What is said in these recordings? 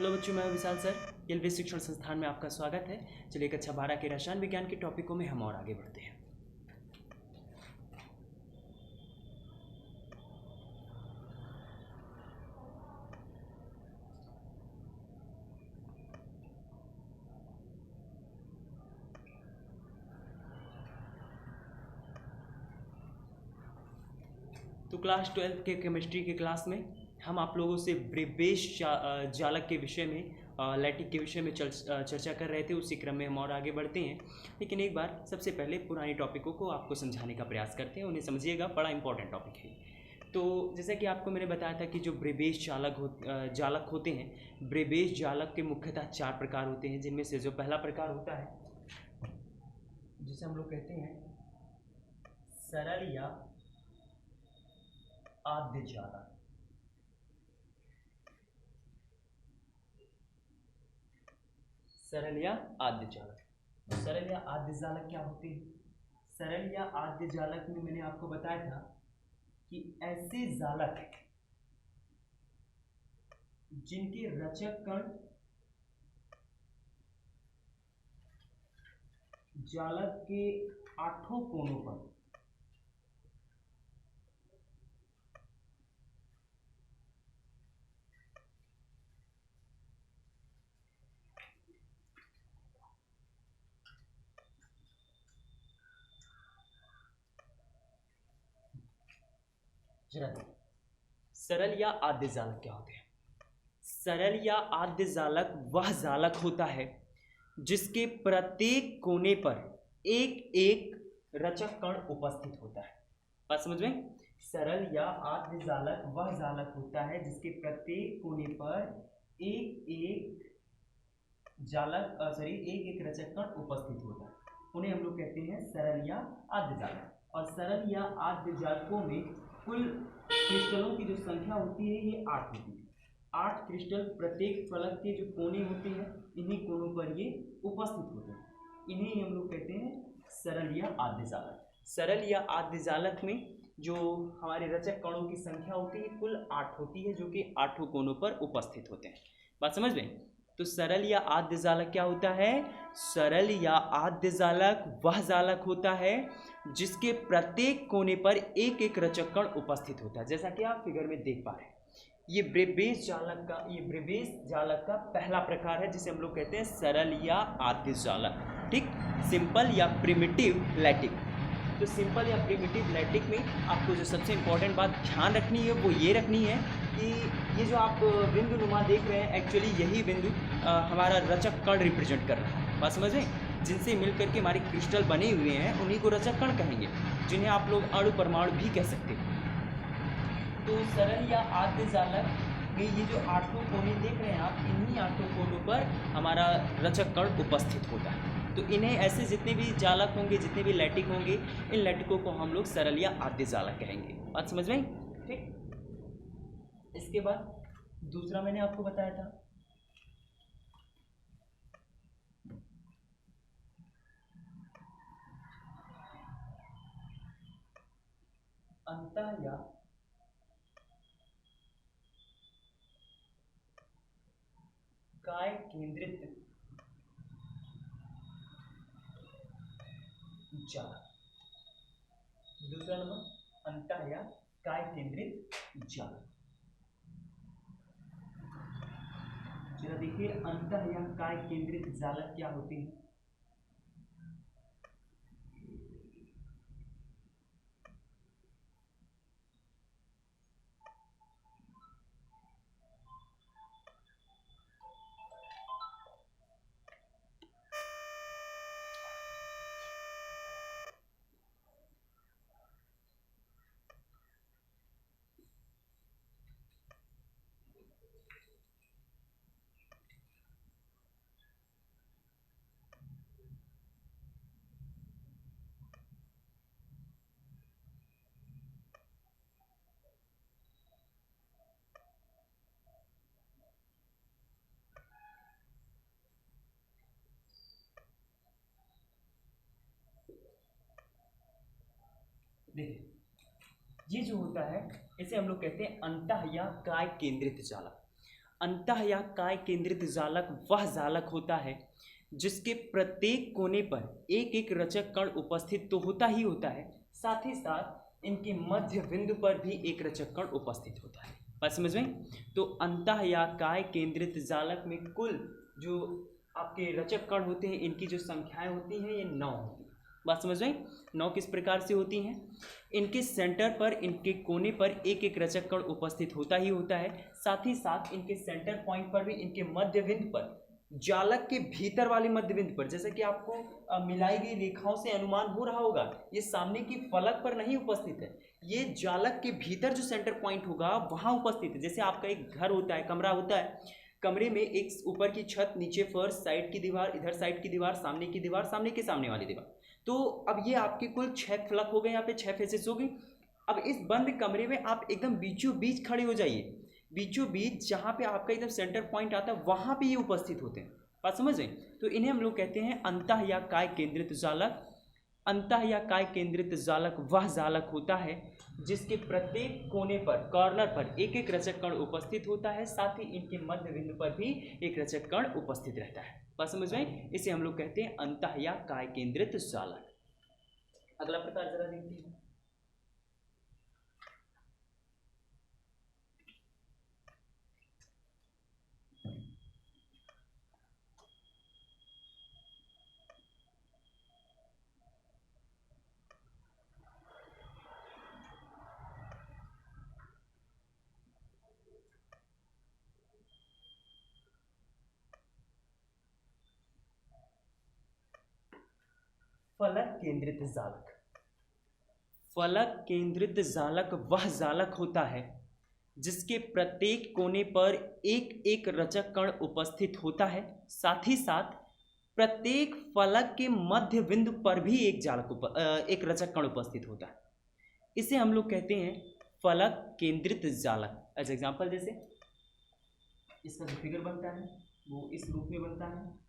Hello बच्चों, मैं विशाल sir LV शिक्षण संस्थान में आपका स्वागत है। चलिए कक्षा 12 के रसायन विज्ञान के टॉपिकों में हम और आगे बढ़ते हैं। तो क्लास 12 के केमिस्ट्री के क्लास में हम आप लोगों से ब्रेबेज जालक के विषय में लैटिक के विषय में चर्चा कर रहे थे। उसी क्रम में हम और आगे बढ़ते हैं, लेकिन एक बार सबसे पहले पुराने टॉपिकों को आपको समझाने का प्रयास करते हैं। उन्हें समझिएगा, बड़ा इंपॉर्टेंट टॉपिक है। तो जैसा कि आपको मैंने बताया था कि जो ब्रेबेज जालक होते हैं, ब्रेबेज जालक के मुख्यतः 4 प्रकार होते हैं, जिनमें से जो पहला प्रकार होता है जिसे हम लोग कहते हैं सरल या आद्य जालक। सरल या आद्य जालक। सरल या आद्य जालक क्या होते हैं? सरल या आद्य जालक में मैंने आपको बताया था कि ऐसे जालक जिनके रचक कण जालक के 8 कोनों पर सरल या आद्य जालक क्या होते हैं? सरल या आद्य जालक वह जालक होता है जिसके प्रत्येक कोने पर एक एक रचक कण उपस्थित होता है। बात समझ में? सरल या आद्य जालक वह जालक होता है जिसके प्रत्येक कोने पर एक एक एक एक रचक कण उपस्थित होता है। उन्हें हम लोग कहते हैं सरल या आद्य जालक। और सरल या आद्य जालकों में कुल क्रिस्टलों की जो संख्या होती है ये 8 होती है। 8 क्रिस्टल प्रत्येक फलक के जो कोने होते हैं, इन्हीं कोनों पर ये उपस्थित होते हैं। इन्हें हम लोग कहते हैं सरल या आद्य जालक। सरल या आद्य जालक में जो हमारे रचक कणों की संख्या होती है कुल 8 होती है, जो कि 8 कोनों पर उपस्थित होते हैं। बात समझ में? तो सरल या आद्य जालक क्या होता है? सरल या आद्य जालक वह जालक होता है जिसके प्रत्येक कोने पर एक एक रचक कण उपस्थित होता है, जैसा कि आप फिगर में देख पा रहे हैं। ये ब्रेबेज जालक का पहला प्रकार है, जिसे हम लोग कहते हैं सरल या आद्य जालक। ठीक, सिंपल या प्रिमिटिव लैटिक। तो सिंपल या प्रिमिटिव लैटिक में आपको जो सबसे इंपॉर्टेंट बात ध्यान रखनी है वो ये रखनी है कि ये जो आप बिंदु नुमा देख रहे हैं, एक्चुअली यही बिंदु हमारा रचक कण रिप्रेजेंट कर रहा है। बात समझ में? जिनसे मिलकर के हमारे क्रिस्टल बने हुए हैं उन्हीं को रचक कण कहेंगे, जिन्हें आप लोग अणु परमाणु भी कह सकते हैं। तो सरल या आद्य जालक में ये जो 8 कोने देख रहे हैं आप, इन्हीं 8 कोनों पर हमारा रचक कण उपस्थित होता है। तो इन्हें ऐसे जितने भी जालक होंगे, जितने भी लैटिक होंगे, इन लैटिकों को हम लोग सरल या आद्य जालक कहेंगे। बात समझ में? ठीक। इसके बाद दूसरा मैंने आपको बताया था अंतः या काय केंद्रित जालक। दूसरा नंबर अंतः या काय केंद्रित जालक। जरा देखिए, अंतः या काय केंद्रित जालक क्या होते हैं? देखिए, ये जो होता है इसे हम लोग कहते हैं अंतः या काय केंद्रित जालक। अंतः या काय केंद्रित जालक वह जालक होता है जिसके प्रत्येक कोने पर एक एक रचक कण उपस्थित तो होता ही होता है, साथ ही साथ इनके मध्य बिंदु पर भी एक रचक कण उपस्थित होता है। बात समझ में? तो अंतः या काय केंद्रित जालक में कुल जो आपके रचक कण होते हैं इनकी जो संख्याएं होती हैं ये 9 होती हैं। बात समझ में? 9 किस प्रकार से होती हैं? इनके सेंटर पर, इनके कोने पर एक एक रचक कण उपस्थित होता ही होता है, साथ ही साथ इनके सेंटर पॉइंट पर भी, इनके मध्य बिंदु पर, जालक के भीतर वाले मध्य बिंदु पर, जैसे कि आपको मिलाई गई रेखाओं से अनुमान हो रहा होगा, ये सामने की फलक पर नहीं उपस्थित है, ये जालक के भीतर जो सेंटर पॉइंट होगा वहां उपस्थित है। जैसे आपका एक घर होता है, कमरा होता है, कमरे में एक ऊपर की छत, नीचे फर्श, साइड की दीवार, इधर साइड की दीवार, सामने की दीवार, सामने के सामने वाली दीवार। तो अब ये आपके कुल 6 फलक हो गए, यहाँ पे 6 फेसेस हो गई। अब इस बंद कमरे में आप एकदम बीचों बीच खड़े हो जाइए, बीचों बीच जहाँ पे आपका एकदम सेंटर पॉइंट आता है वहाँ पे ये उपस्थित होते हैं। बात समझ रहे? तो इन्हें हम लोग कहते हैं अंतः या काय केंद्रित जालक। अंतः या काय केंद्रित जालक वह जालक होता है जिसके प्रत्येक कोने पर, कॉर्नर पर एक एक रचक कण उपस्थित होता है, साथ ही इनके मध्य बिंदु पर भी एक रचक कण उपस्थित रहता है। बात समझ में? इसे हम लोग कहते हैं अंतः या काय केंद्रित जालक। अगला प्रकार जरा देखते हैं। फलक केंद्रित जालक। फलक केंद्रित जालक वह जालक होता है जिसके प्रत्येक कोने पर एक एक रचक कण उपस्थित होता है, साथ ही साथ प्रत्येक फलक के मध्य बिंदु पर भी एक रचक कण उपस्थित होता है। इसे हम लोग कहते हैं फलक केंद्रित जालक। एज एग्जाम्पल, जैसे इसका जो फिगर बनता है वो इस रूप में बनता है।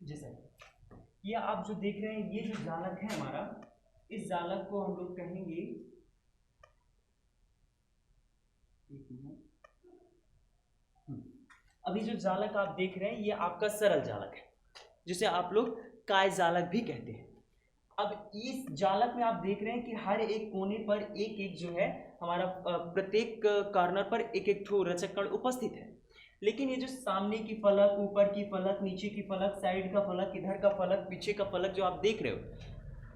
जी सर, ये आप जो देख रहे हैं ये जो जालक है हमारा, इस जालक को हम लोग कहेंगे, अभी जो जालक आप देख रहे हैं ये आपका सरल जालक है, जिसे आप लोग काय जालक भी कहते हैं। अब इस जालक में आप देख रहे हैं कि हर एक कोने पर एक एक जो है हमारा प्रत्येक कॉर्नर पर एक एक ठो रचक कण उपस्थित है, लेकिन ये जो सामने की फलक, ऊपर की फलक, नीचे की फलक, साइड का फलक, इधर का फलक, पीछे का फलक जो आप देख रहे हो,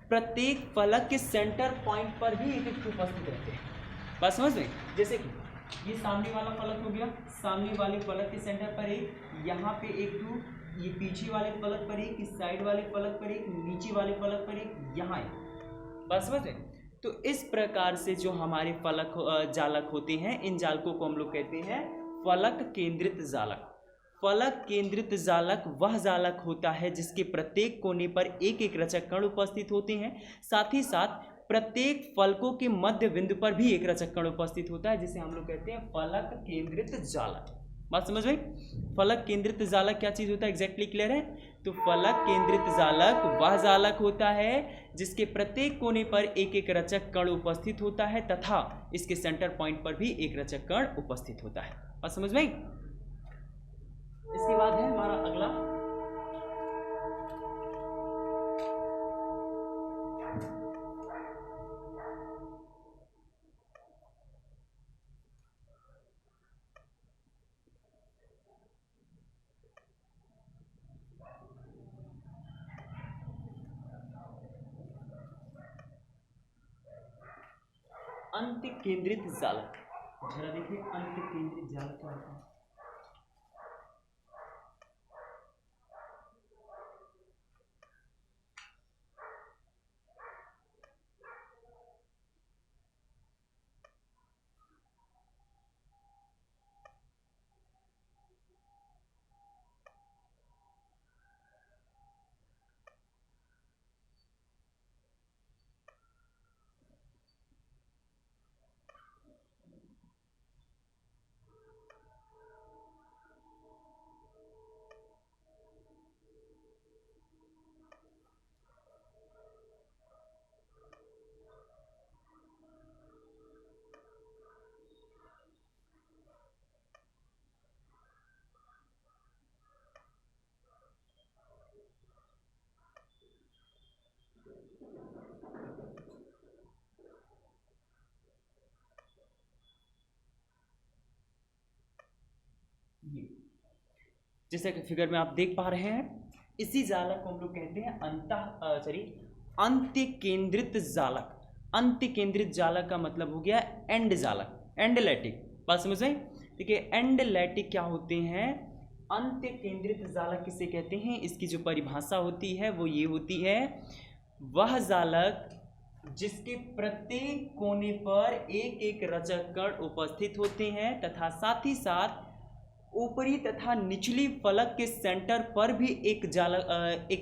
प्रत्येक फलक के सेंटर पॉइंट पर भी एक एक उपस्थित रहते हैं। बात समझ में? जैसे कि ये सामने वाला फलक हो गया, सामने वाले फलक के सेंटर पर एक, यहाँ पे एक टू, ये पीछे वाले फलक पर एक, इस साइड वाले फलक पर एक, नीचे वाले फलक पर एक, यहाँ एक। बात समझ में? तो इस प्रकार से जो हमारे फलक जालक होते हैं, इन जालकों को हम लोग कहते हैं फलक केंद्रित जालक। फलक केंद्रित जालक वह जालक होता है जिसके प्रत्येक कोने पर एक एक रचक कण उपस्थित होते हैं, साथ ही साथ प्रत्येक फलकों के मध्य बिंदु पर भी एक रचक कण उपस्थित होता है, जिसे हम लोग कहते हैं फलक केंद्रित जालक। बात समझ में? फलक केंद्रित जालक क्या चीज होता है, एग्जैक्टली क्लियर है? तो फलक केंद्रित जालक वह जालक होता है जिसके प्रत्येक कोने पर एक एक रचक कण उपस्थित होता है तथा इसके सेंटर पॉइंट पर भी एक रचक कण उपस्थित होता है। बात समझ में? इसके बाद है हमारा अगला अंत केंद्रित जालक। जरा देखिए अंत केंद्रित जालक क्या होता है। ये जैसे कि फिगर में आप देख पा रहे हैं, इसी जालक को हम लोग कहते हैं अंत्य केंद्रित जालक। अंत्य केंद्रित जालक का मतलब हो गया एंड जालक, एंडलेटिक। बात समझ में? ठीक है, एंडलेटिक क्या होते हैं? अंत्य केंद्रित जालक किसे कहते हैं? इसकी जो परिभाषा होती है वो ये होती है, वह जालक जिसके प्रत्येक कोने पर एक एक रचक कण उपस्थित होते हैं तथा साथ ही साथ ऊपरी तथा निचली फलक के सेंटर पर भी एक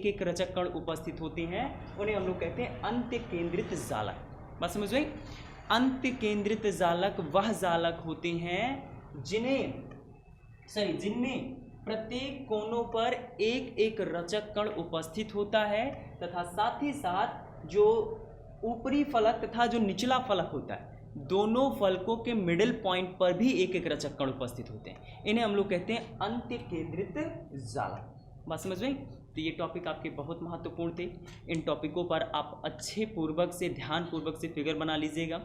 एक रचक कण उपस्थित होते हैं, उन्हें हम लोग कहते हैं अंत्य केंद्रित जालक। बात समझ में? अंत्य केंद्रित जालक वह जालक होते हैं जिनमें प्रत्येक कोनों पर एक एक रचक कण उपस्थित होता है तथा साथ ही साथ जो ऊपरी फलक तथा जो निचला फलक होता है, दोनों फलकों के मिडिल पॉइंट पर भी एक एक रचक कण उपस्थित होते हैं। इन्हें हम लोग कहते हैं अंत्य केंद्रित जालक। बात समझ में? तो ये टॉपिक आपके बहुत महत्वपूर्ण थे। इन टॉपिकों पर आप अच्छे पूर्वक से, ध्यान पूर्वक से फिगर बना लीजिएगा।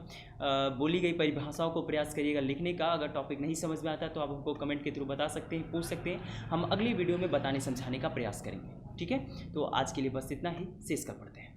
बोली गई परिभाषाओं को प्रयास करिएगा लिखने का। अगर टॉपिक नहीं समझ में आता तो आप हमको कमेंट के थ्रू बता सकते हैं, पूछ सकते हैं। हम अगली वीडियो में बताने समझाने का प्रयास करेंगे। ठीक है, तो आज के लिए बस इतना ही। शेष कर पढ़ते हैं।